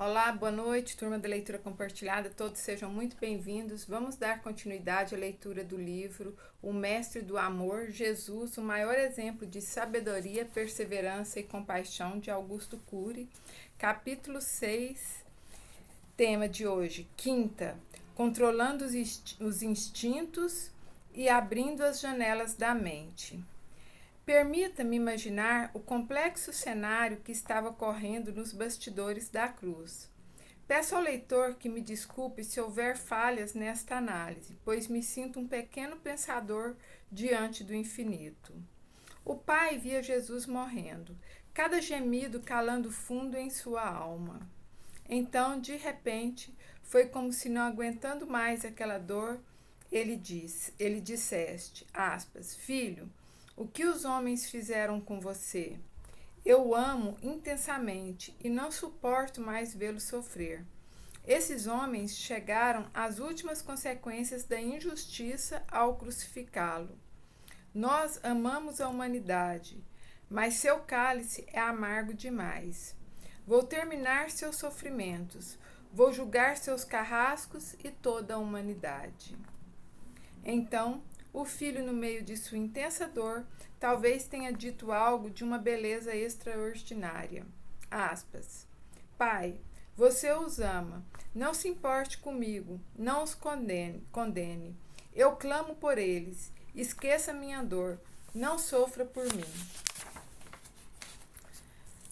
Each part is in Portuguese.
Olá, boa noite, turma da Leitura Compartilhada, todos sejam muito bem-vindos. Vamos dar continuidade à leitura do livro O Mestre do Amor, Jesus, o maior exemplo de sabedoria, perseverança e compaixão, de Augusto Cury, capítulo 6, tema de hoje, quinta, controlando os instintos e abrindo as janelas da mente. Permita-me imaginar o complexo cenário que estava ocorrendo nos bastidores da cruz. Peço ao leitor que me desculpe se houver falhas nesta análise, pois me sinto um pequeno pensador diante do infinito. O Pai via Jesus morrendo, cada gemido calando fundo em sua alma. Então, de repente, foi como se não aguentando mais aquela dor, ele disseste, aspas, filho, o que os homens fizeram com você? Eu o amo intensamente e não suporto mais vê-lo sofrer. Esses homens chegaram às últimas consequências da injustiça ao crucificá-lo. Nós amamos a humanidade, mas seu cálice é amargo demais. Vou terminar seus sofrimentos, vou julgar seus carrascos e toda a humanidade. Então, o filho, no meio de sua intensa dor, talvez tenha dito algo de uma beleza extraordinária. Aspas. Pai, você os ama. Não se importe comigo. Não os condene. Eu clamo por eles. Esqueça minha dor. Não sofra por mim.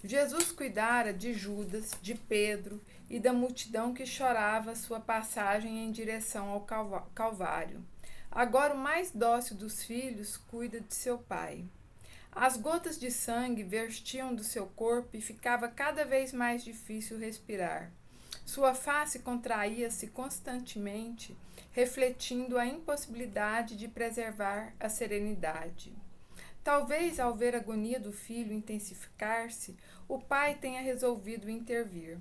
Jesus cuidara de Judas, de Pedro e da multidão que chorava sua passagem em direção ao Calvário. Agora o mais dócil dos filhos cuida de seu pai. As gotas de sangue vertiam do seu corpo e ficava cada vez mais difícil respirar. Sua face contraía-se constantemente, refletindo a impossibilidade de preservar a serenidade. Talvez, ao ver a agonia do filho intensificar-se, o pai tenha resolvido intervir.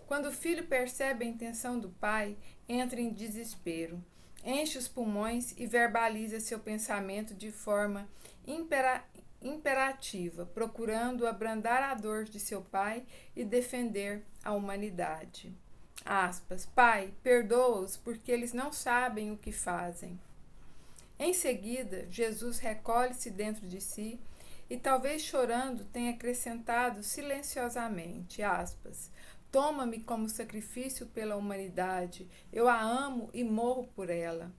Quando o filho percebe a intenção do pai, entra em desespero. Enche os pulmões e verbaliza seu pensamento de forma imperativa, procurando abrandar a dor de seu pai e defender a humanidade. Aspas, Pai, perdoa-os porque eles não sabem o que fazem. Em seguida, Jesus recolhe-se dentro de si e, talvez chorando, tenha acrescentado silenciosamente, aspas, toma-me como sacrifício pela humanidade, eu a amo e morro por ela.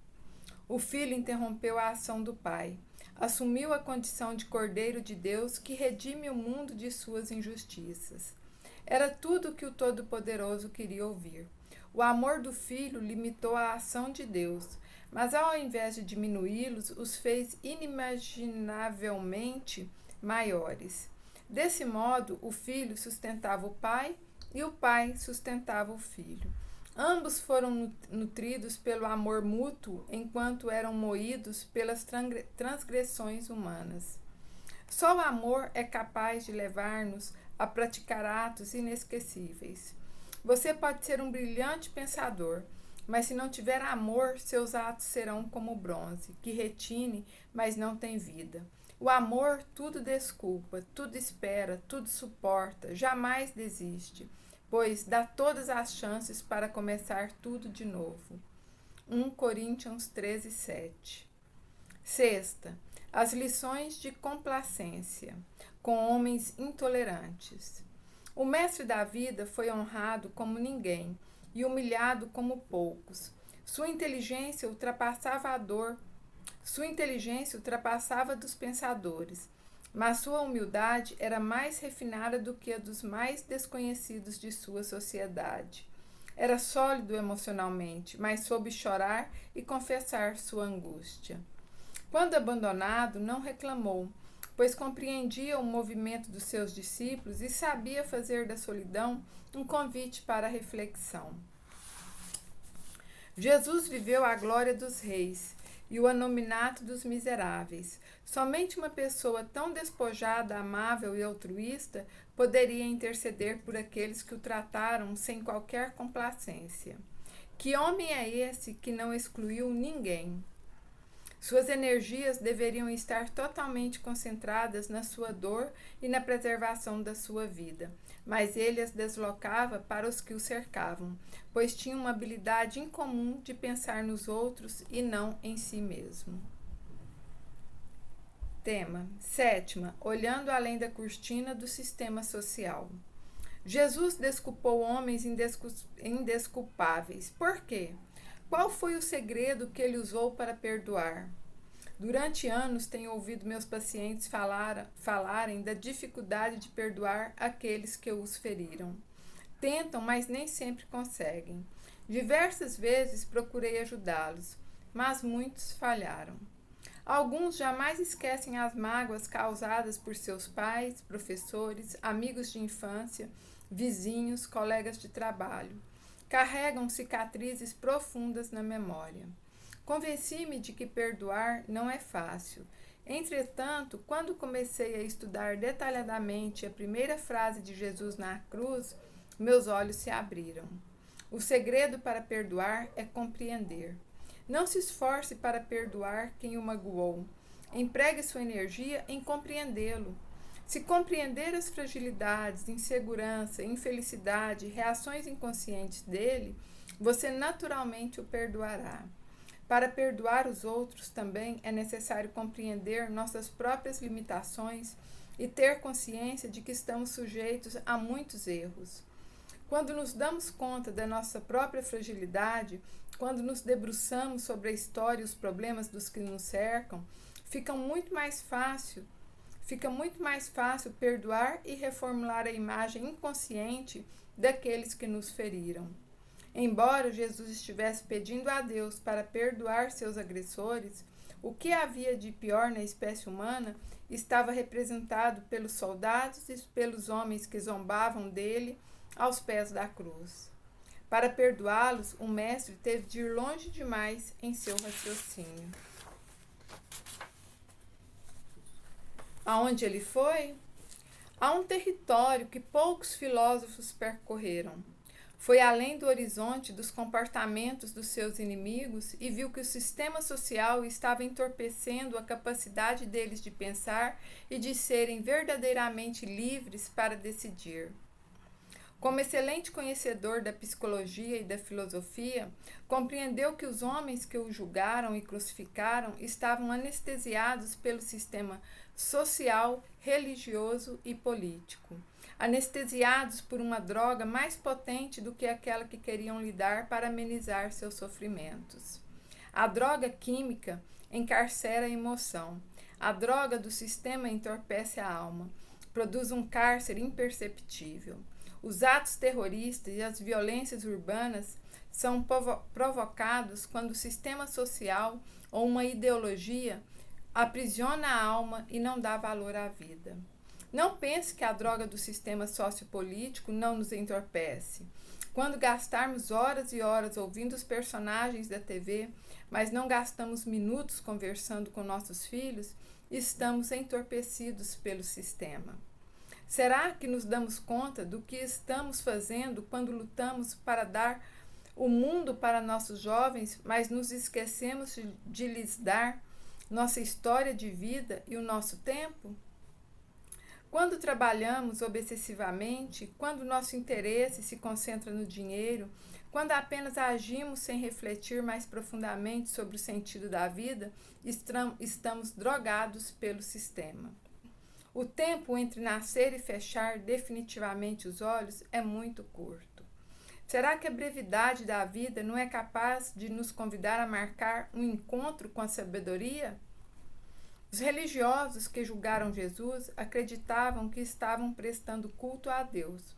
O filho interrompeu a ação do pai. Assumiu a condição de Cordeiro de Deus que redime o mundo de suas injustiças. Era tudo o que o Todo-Poderoso queria ouvir. O amor do filho limitou a ação de Deus, mas ao invés de diminuí-los, os fez inimaginavelmente maiores. Desse modo, o filho sustentava o pai e o pai sustentava o filho. Ambos foram nutridos pelo amor mútuo enquanto eram moídos pelas transgressões humanas. Só o amor é capaz de levar-nos a praticar atos inesquecíveis. Você pode ser um brilhante pensador, mas se não tiver amor, seus atos serão como bronze, que retine, mas não tem vida. O amor tudo desculpa, tudo espera, tudo suporta, jamais desiste, pois dá todas as chances para começar tudo de novo. 1 Coríntios 13, 7. Sexta, as lições de complacência com homens intolerantes. O mestre da vida foi honrado como ninguém e humilhado como poucos. Sua inteligência ultrapassava dos pensadores, mas sua humildade era mais refinada do que a dos mais desconhecidos de sua sociedade. Era sólido emocionalmente, mas soube chorar e confessar sua angústia. Quando abandonado, não reclamou, pois compreendia o movimento dos seus discípulos e sabia fazer da solidão um convite para a reflexão. Jesus viveu a glória dos reis e o anominato dos miseráveis. Somente uma pessoa tão despojada, amável e altruísta poderia interceder por aqueles que o trataram sem qualquer complacência. Que homem é esse que não excluiu ninguém? Suas energias deveriam estar totalmente concentradas na sua dor e na preservação da sua vida. mas ele as deslocava para os que o cercavam, pois tinha uma habilidade incomum de pensar nos outros e não em si mesmo. Tema: sétima, olhando além da cortina do sistema social. Jesus desculpou homens indesculpáveis. Por quê? Qual foi o segredo que ele usou para perdoar? Durante anos tenho ouvido meus pacientes falarem da dificuldade de perdoar aqueles que os feriram. Tentam, mas nem sempre conseguem. Diversas vezes procurei ajudá-los, mas muitos falharam. Alguns jamais esquecem as mágoas causadas por seus pais, professores, amigos de infância, vizinhos, colegas de trabalho. Carregam cicatrizes profundas na memória. Convenci-me de que perdoar não é fácil. Entretanto, quando comecei a estudar detalhadamente a primeira frase de Jesus na cruz, meus olhos se abriram. O segredo para perdoar é compreender. Não se esforce para perdoar quem o magoou. Empregue sua energia em compreendê-lo. Se compreender as fragilidades, insegurança, infelicidade, reações inconscientes dele, você naturalmente o perdoará. Para perdoar os outros também é necessário compreender nossas próprias limitações e ter consciência de que estamos sujeitos a muitos erros. Quando nos damos conta da nossa própria fragilidade, quando nos debruçamos sobre a história e os problemas dos que nos cercam, fica muito mais fácil perdoar e reformular a imagem inconsciente daqueles que nos feriram. Embora Jesus estivesse pedindo a Deus para perdoar seus agressores, o que havia de pior na espécie humana estava representado pelos soldados e pelos homens que zombavam dele aos pés da cruz. Para perdoá-los, o mestre teve de ir longe demais em seu raciocínio. Aonde ele foi? A um território que poucos filósofos percorreram. Foi além do horizonte dos comportamentos dos seus inimigos e viu que o sistema social estava entorpecendo a capacidade deles de pensar e de serem verdadeiramente livres para decidir. Como excelente conhecedor da psicologia e da filosofia, compreendeu que os homens que o julgaram e crucificaram estavam anestesiados pelo sistema social, religioso e político. Anestesiados por uma droga mais potente do que aquela que queriam lhe dar para amenizar seus sofrimentos. A droga química encarcera a emoção. A droga do sistema entorpece a alma, produz um cárcere imperceptível. Os atos terroristas e as violências urbanas são provocados quando o sistema social ou uma ideologia aprisiona a alma e não dá valor à vida. Não pense que a droga do sistema sociopolítico não nos entorpece. Quando gastarmos horas e horas ouvindo os personagens da TV, mas não gastamos minutos conversando com nossos filhos, estamos entorpecidos pelo sistema. Será que nos damos conta do que estamos fazendo quando lutamos para dar o mundo para nossos jovens, mas nos esquecemos de lhes dar nossa história de vida e o nosso tempo? Quando trabalhamos obsessivamente, quando nosso interesse se concentra no dinheiro, quando apenas agimos sem refletir mais profundamente sobre o sentido da vida, estamos drogados pelo sistema. O tempo entre nascer e fechar definitivamente os olhos é muito curto. Será que a brevidade da vida não é capaz de nos convidar a marcar um encontro com a sabedoria? Os religiosos que julgaram Jesus acreditavam que estavam prestando culto a Deus.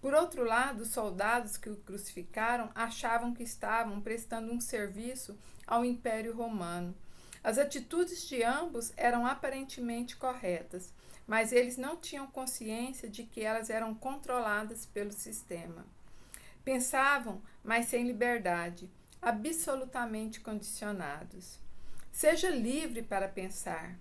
Por outro lado, os soldados que o crucificaram achavam que estavam prestando um serviço ao Império Romano. As atitudes de ambos eram aparentemente corretas, mas eles não tinham consciência de que elas eram controladas pelo sistema. Pensavam, mas sem liberdade, absolutamente condicionados. Seja livre para pensar.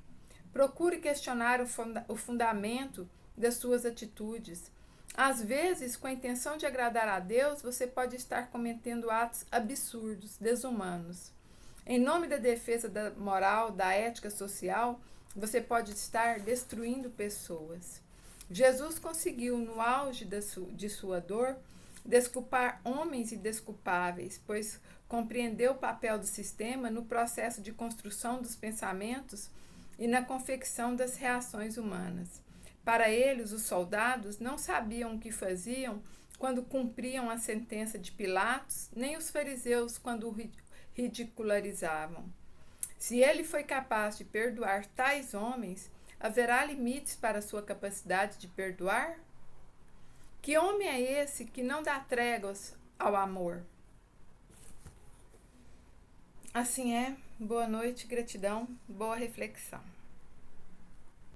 Procure questionar o fundamento das suas atitudes. Às vezes, com a intenção de agradar a Deus, você pode estar cometendo atos absurdos, desumanos. Em nome da defesa da moral, da ética social, você pode estar destruindo pessoas. Jesus conseguiu, no auge de sua dor, desculpar homens indesculpáveis, pois compreendeu o papel do sistema no processo de construção dos pensamentos e na confecção das reações humanas. Para eles, os soldados não sabiam o que faziam quando cumpriam a sentença de Pilatos, nem os fariseus quando o ridicularizavam. Se ele foi capaz de perdoar tais homens, haverá limites para sua capacidade de perdoar? Que homem é esse que não dá tréguas ao amor? Assim é, boa noite, gratidão, boa reflexão.